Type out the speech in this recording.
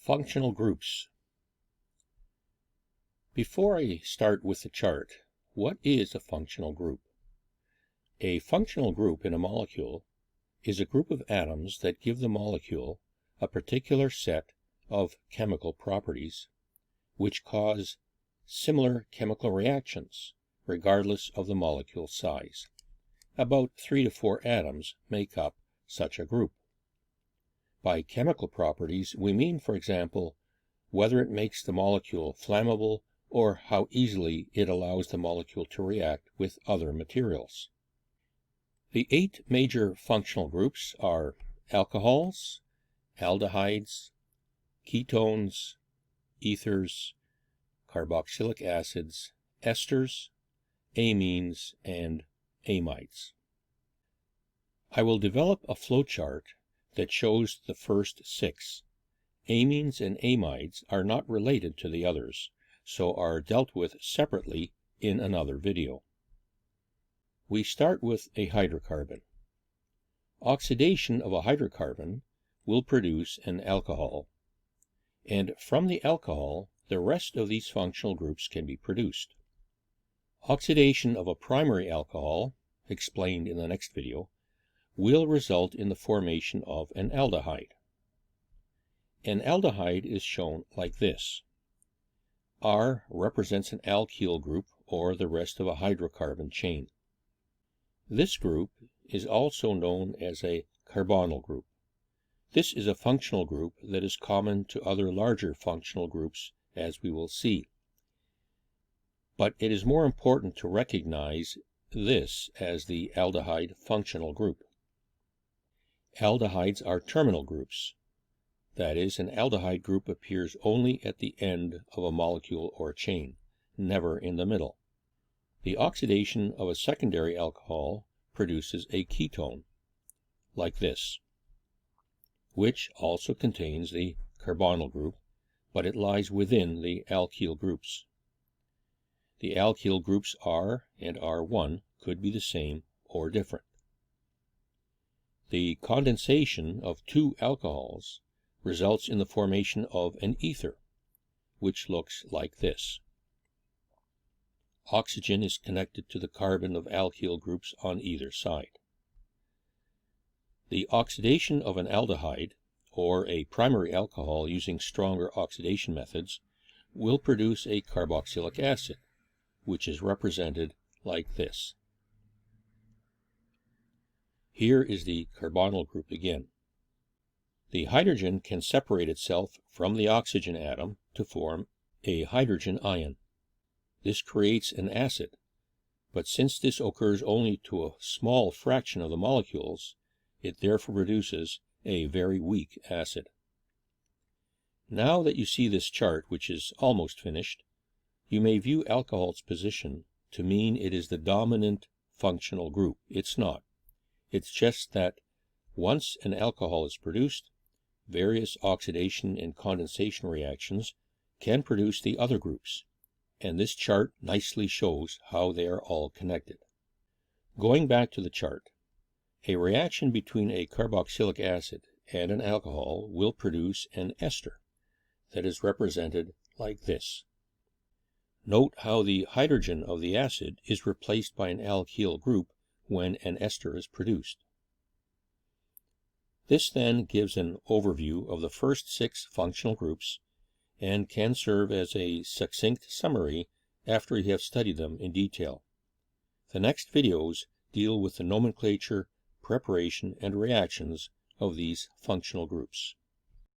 Functional groups. Before I start with the chart, what is a functional group? A functional group in a molecule is a group of atoms that give the molecule a particular set of chemical properties which cause similar chemical reactions regardless of the molecule size. About 3 to 4 atoms make up such a group. By chemical properties, we mean, for example, whether it makes the molecule flammable or how easily it allows the molecule to react with other materials. The 8 major functional groups are alcohols, aldehydes, ketones, ethers, carboxylic acids, esters, amines, and amides. I will develop a flowchart that shows the first 6. Amines and amides are not related to the others, so are dealt with separately in another video. We start with a hydrocarbon. Oxidation of a hydrocarbon will produce an alcohol, and from the alcohol, the rest of these functional groups can be produced. Oxidation of a primary alcohol, explained in the next video, will result in the formation of an aldehyde. An aldehyde is shown like this. R represents an alkyl group or the rest of a hydrocarbon chain. This group is also known as a carbonyl group. This is a functional group that is common to other larger functional groups, as we will see. But it is more important to recognize this as the aldehyde functional group. Aldehydes are terminal groups. That is, an aldehyde group appears only at the end of a molecule or chain, never in the middle. The oxidation of a secondary alcohol produces a ketone, like this, which also contains the carbonyl group, but it lies within the alkyl groups. The alkyl groups R and R1 could be the same or different. The condensation of 2 alcohols results in the formation of an ether, which looks like this. Oxygen is connected to the carbon of alkyl groups on either side. The oxidation of an aldehyde, or a primary alcohol using stronger oxidation methods, will produce a carboxylic acid, which is represented like this. Here is the carbonyl group again. The hydrogen can separate itself from the oxygen atom to form a hydrogen ion. This creates an acid, but since this occurs only to a small fraction of the molecules, it therefore produces a very weak acid. Now that you see this chart, which is almost finished, you may view alcohol's position to mean it is the dominant functional group. It's not. It's just that once an alcohol is produced, various oxidation and condensation reactions can produce the other groups, and this chart nicely shows how they are all connected. Going back to the chart, a reaction between a carboxylic acid and an alcohol will produce an ester that is represented like this. Note how the hydrogen of the acid is replaced by an alkyl group when an ester is produced. This then gives an overview of the first 6 functional groups and can serve as a succinct summary after you have studied them in detail. The next videos deal with the nomenclature, preparation, and reactions of these functional groups.